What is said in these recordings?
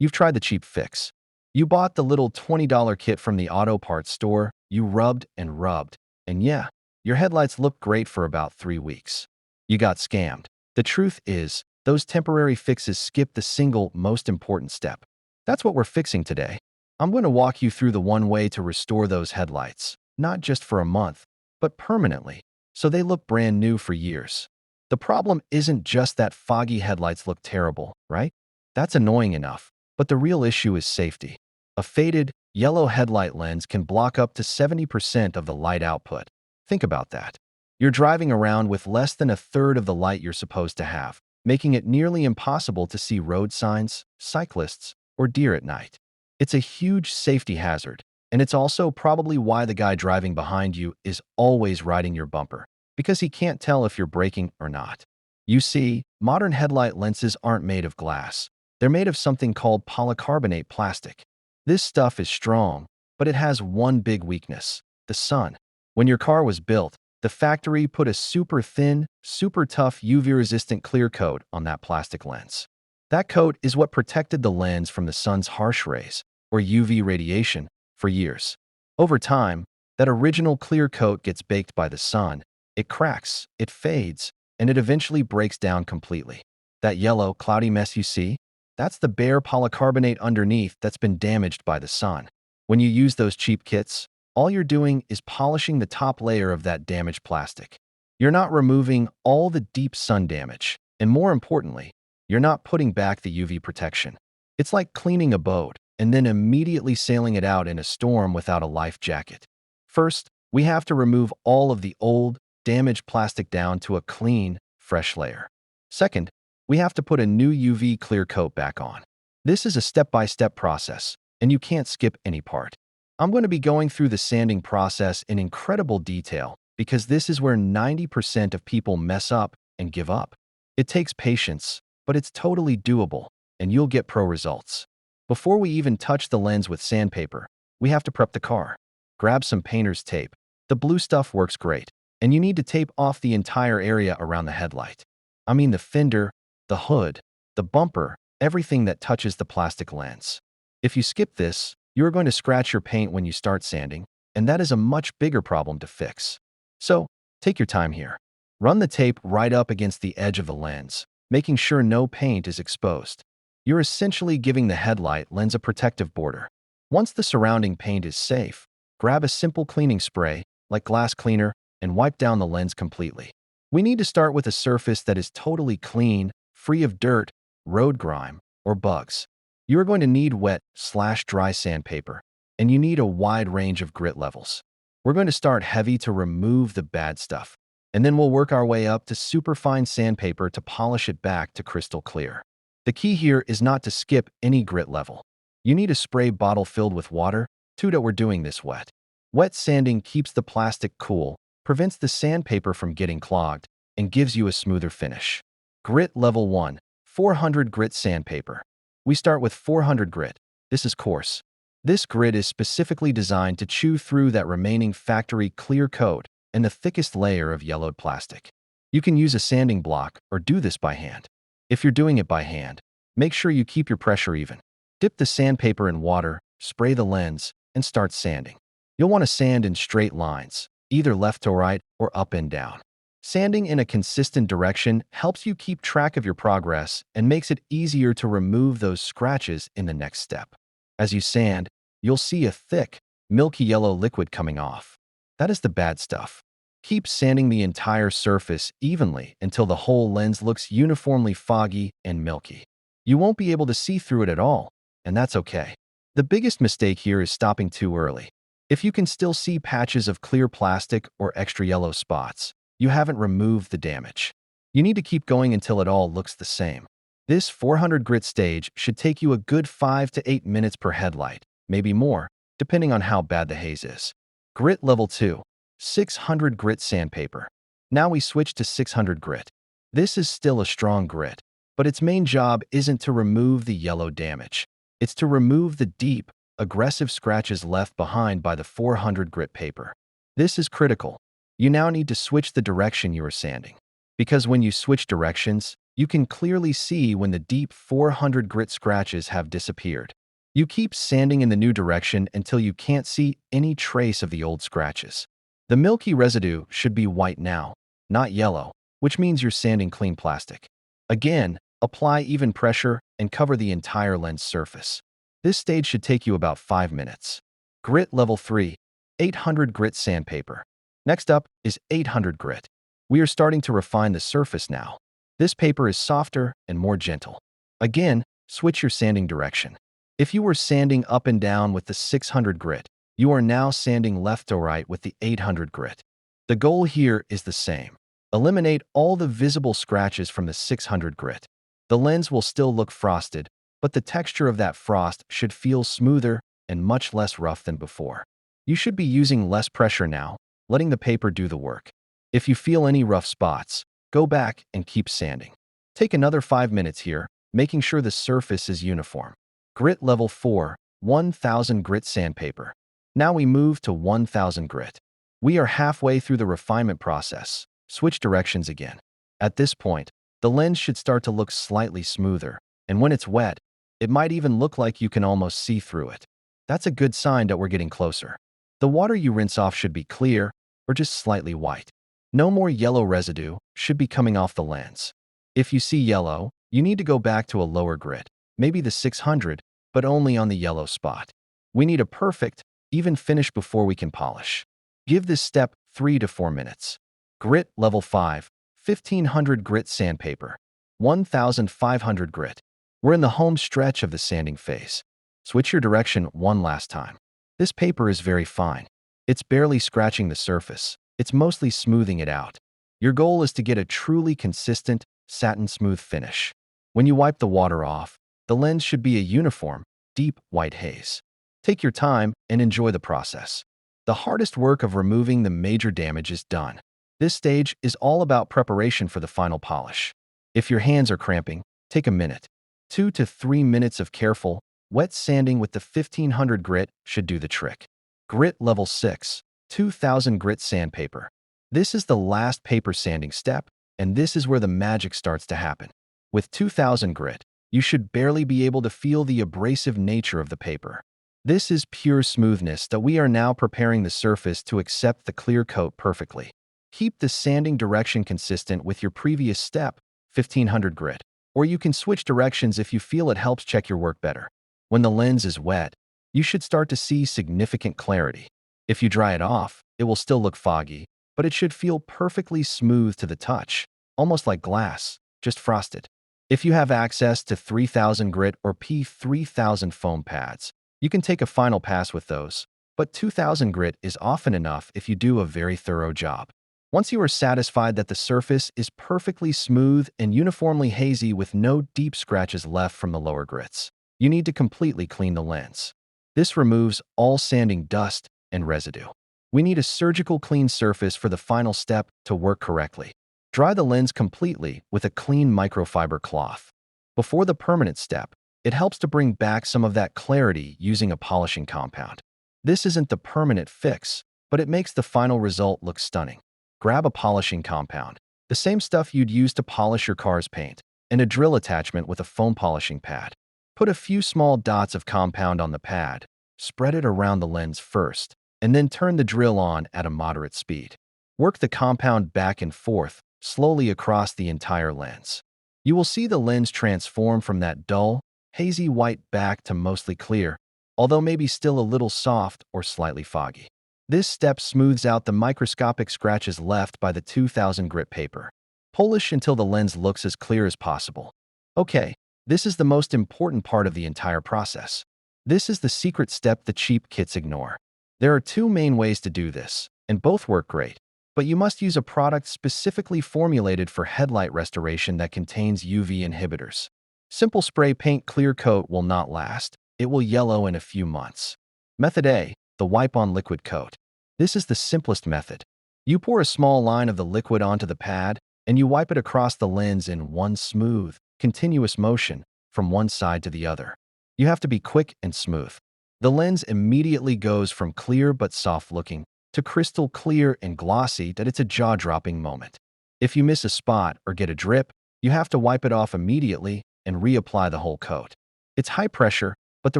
You've tried the cheap fix. You bought the little $20 kit from the auto parts store, you rubbed and rubbed, and yeah, your headlights looked great for about 3 weeks. You got scammed. The truth is, those temporary fixes skip the single most important step. That's what we're fixing today. I'm going to walk you through the one way to restore those headlights, not just for a month, but permanently, so they look brand new for years. The problem isn't just that foggy headlights look terrible, right? That's annoying enough, but the real issue is safety. A faded, yellow headlight lens can block up to 70% of the light output. Think about that. You're driving around with less than a third of the light you're supposed to have, making it nearly impossible to see road signs, cyclists, or deer at night. It's a huge safety hazard, and it's also probably why the guy driving behind you is always riding your bumper, because he can't tell if you're braking or not. You see, modern headlight lenses aren't made of glass. They're made of something called polycarbonate plastic. This stuff is strong, but it has one big weakness: the sun. When your car was built, the factory put a super thin, super tough UV-resistant clear coat on that plastic lens. That coat is what protected the lens from the sun's harsh rays, or UV radiation, for years. Over time, that original clear coat gets baked by the sun. It cracks, it fades, and it eventually breaks down completely. That yellow, cloudy mess you see? That's the bare polycarbonate underneath that's been damaged by the sun. When you use those cheap kits, all you're doing is polishing the top layer of that damaged plastic. You're not removing all the deep sun damage, and more importantly, you're not putting back the UV protection. It's like cleaning a boat and then immediately sailing it out in a storm without a life jacket. First, we have to remove all of the old, damaged plastic down to a clean, fresh layer. Second, we have to put a new UV clear coat back on. This is a step-by-step process, and you can't skip any part. I'm going to be going through the sanding process in incredible detail because this is where 90% of people mess up and give up. It takes patience, but it's totally doable, and you'll get pro results. Before we even touch the lens with sandpaper, we have to prep the car. Grab some painter's tape. The blue stuff works great, and you need to tape off the entire area around the headlight. I mean the fender, the hood, the bumper, everything that touches the plastic lens. If you skip this, you are going to scratch your paint when you start sanding, and that is a much bigger problem to fix. So, take your time here. Run the tape right up against the edge of the lens, making sure no paint is exposed. You're essentially giving the headlight lens a protective border. Once the surrounding paint is safe, grab a simple cleaning spray, like glass cleaner, and wipe down the lens completely. We need to start with a surface that is totally clean, free of dirt, road grime, or bugs. You are going to need wet/dry sandpaper, and you need a wide range of grit levels. We're going to start heavy to remove the bad stuff, and then we'll work our way up to superfine sandpaper to polish it back to crystal clear. The key here is not to skip any grit level. You need a spray bottle filled with water, too, that we're doing this wet. Wet sanding keeps the plastic cool, prevents the sandpaper from getting clogged, and gives you a smoother finish. Grit level 1, 400 grit sandpaper. We start with 400 grit. This is coarse. This grit is specifically designed to chew through that remaining factory clear coat and the thickest layer of yellowed plastic. You can use a sanding block or do this by hand. If you're doing it by hand, make sure you keep your pressure even. Dip the sandpaper in water, spray the lens, and start sanding. You'll want to sand in straight lines, either left to right or up and down. Sanding in a consistent direction helps you keep track of your progress and makes it easier to remove those scratches in the next step. As you sand, you'll see a thick, milky yellow liquid coming off. That is the bad stuff. Keep sanding the entire surface evenly until the whole lens looks uniformly foggy and milky. You won't be able to see through it at all, and that's okay. The biggest mistake here is stopping too early. If you can still see patches of clear plastic or extra yellow spots, you haven't removed the damage. You need to keep going until it all looks the same. This 400 grit stage should take you a good 5 to 8 minutes per headlight, maybe more, depending on how bad the haze is. Grit level 2, 600 grit sandpaper. Now we switch to 600 grit. This is still a strong grit, but its main job isn't to remove the yellow damage. It's to remove the deep, aggressive scratches left behind by the 400 grit paper. This is critical. You now need to switch the direction you are sanding, because when you switch directions, You can clearly see when the deep 400 grit scratches have disappeared. You keep sanding in the new direction until you can't see any trace of the old scratches. The milky residue should be white now, not yellow, which means you're sanding clean plastic. Again, apply even pressure and cover the entire lens surface. This stage should take you about 5 minutes. Grit level 3, 800 grit sandpaper. Next up is 800 grit. We are starting to refine the surface now. This paper is softer and more gentle. Again, switch your sanding direction. If you were sanding up and down with the 600 grit, you are now sanding left to right with the 800 grit. The goal here is the same. Eliminate all the visible scratches from the 600 grit. The lens will still look frosted, but the texture of that frost should feel smoother and much less rough than before. You should be using less pressure now, letting the paper do the work. If you feel any rough spots, go back and keep sanding. Take another 5 minutes here, making sure the surface is uniform. Grit level 4, 1000 grit sandpaper. Now we move to 1000 grit. We are halfway through the refinement process. Switch directions again. At this point, the lens should start to look slightly smoother, and when it's wet, it might even look like you can almost see through it. That's a good sign that we're getting closer. The water you rinse off should be clear or just slightly white. No more yellow residue should be coming off the lens. If you see yellow, you need to go back to a lower grit, maybe the 600, but only on the yellow spot. We need a perfect, even finish before we can polish. Give this step 3 to 4 minutes. Grit level 5, 1500 grit sandpaper, 1500 grit. We're in the home stretch of the sanding phase. Switch your direction one last time. This paper is very fine. It's barely scratching the surface. It's mostly smoothing it out. Your goal is to get a truly consistent, satin-smooth finish. When you wipe the water off, the lens should be a uniform, deep white haze. Take your time and enjoy the process. The hardest work of removing the major damage is done. This stage is all about preparation for the final polish. If your hands are cramping, take a minute. 2 to 3 minutes of careful, wet sanding with the 1500 grit should do the trick. Grit level 6, 2000 grit sandpaper. This is the last paper sanding step, and this is where the magic starts to happen. With 2000 grit, you should barely be able to feel the abrasive nature of the paper. This is pure smoothness that we are now preparing the surface to accept the clear coat perfectly. Keep the sanding direction consistent with your previous step, 1500 grit, or you can switch directions if you feel it helps check your work better. When the lens is wet, you should start to see significant clarity. If you dry it off, it will still look foggy, but it should feel perfectly smooth to the touch, almost like glass, just frosted. If you have access to 3000 grit or P3000 foam pads, you can take a final pass with those, but 2000 grit is often enough if you do a very thorough job. Once you are satisfied that the surface is perfectly smooth and uniformly hazy with no deep scratches left from the lower grits, you need to completely clean the lens. This removes all sanding dust and residue. We need a surgical clean surface for the final step to work correctly. Dry the lens completely with a clean microfiber cloth. Before the permanent step, it helps to bring back some of that clarity using a polishing compound. This isn't the permanent fix, but it makes the final result look stunning. Grab a polishing compound, the same stuff you'd use to polish your car's paint, and a drill attachment with a foam polishing pad. Put a few small dots of compound on the pad, spread it around the lens first, and then turn the drill on at a moderate speed. Work the compound back and forth, slowly across the entire lens. You will see the lens transform from that dull, hazy white back to mostly clear, although maybe still a little soft or slightly foggy. This step smooths out the microscopic scratches left by the 2000 grit paper. Polish until the lens looks as clear as possible. Okay, this is the most important part of the entire process. This is the secret step the cheap kits ignore. There are 2 main ways to do this, and both work great. But you must use a product specifically formulated for headlight restoration that contains UV inhibitors. Simple spray paint clear coat will not last. It will yellow in a few months. Method A, the wipe-on liquid coat. This is the simplest method. You pour a small line of the liquid onto the pad, and you wipe it across the lens in one smooth, continuous motion from one side to the other. You have to be quick and smooth. The lens immediately goes from clear but soft-looking to crystal clear and glossy that it's a jaw-dropping moment. If you miss a spot or get a drip, You have to wipe it off immediately and reapply the whole coat. It's high pressure, but the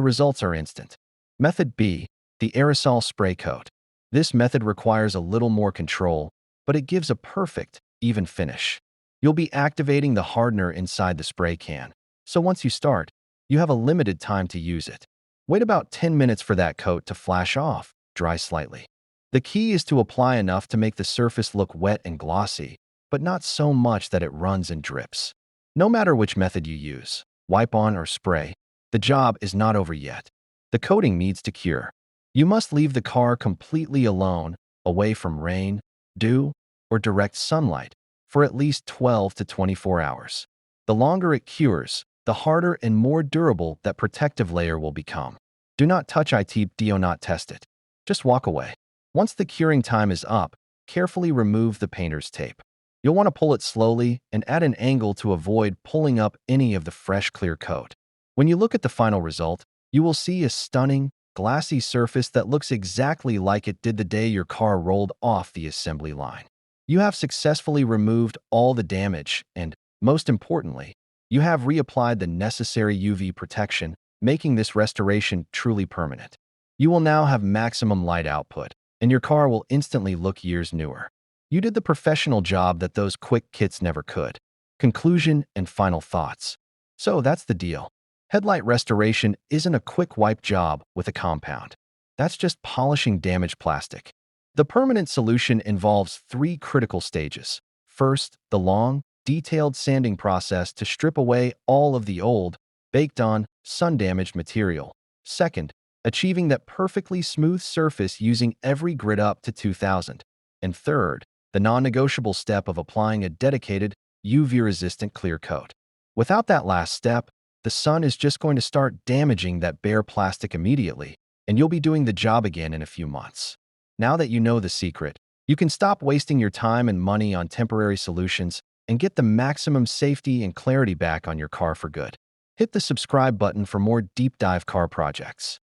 results are instant. Method B, the aerosol spray coat. This method requires a little more control, but it gives a perfect, even finish. You'll be activating the hardener inside the spray can, so once you start, you have a limited time to use it. Wait about 10 minutes for that coat to flash off, dry slightly. The key is to apply enough to make the surface look wet and glossy, but not so much that it runs and drips. No matter which method you use, wipe on or spray, the job is not over yet. The coating needs to cure. You must leave the car completely alone, away from rain, dew, or direct sunlight, for at least 12 to 24 hours. The longer it cures, the harder and more durable that protective layer will become. Do not touch it, do not test it. Just walk away. Once the curing time is up, carefully remove the painter's tape. You'll want to pull it slowly and at an angle to avoid pulling up any of the fresh clear coat. When you look at the final result, you will see a stunning, glassy surface that looks exactly like it did the day your car rolled off the assembly line. You have successfully removed all the damage and, most importantly, you have reapplied the necessary UV protection, making this restoration truly permanent. You will now have maximum light output, and your car will instantly look years newer. You did the professional job that those quick kits never could. Conclusion and final thoughts. So that's the deal. Headlight restoration isn't a quick wipe job with a compound. That's just polishing damaged plastic. The permanent solution involves 3 critical stages. First, the long, detailed sanding process to strip away all of the old, baked-on, sun-damaged material. Second, achieving that perfectly smooth surface using every grit up to 2000. And third, the non-negotiable step of applying a dedicated, UV-resistant clear coat. Without that last step, the sun is just going to start damaging that bare plastic immediately, and you'll be doing the job again in a few months. Now that you know the secret, you can stop wasting your time and money on temporary solutions and get the maximum safety and clarity back on your car for good. Hit the subscribe button for more deep dive car projects.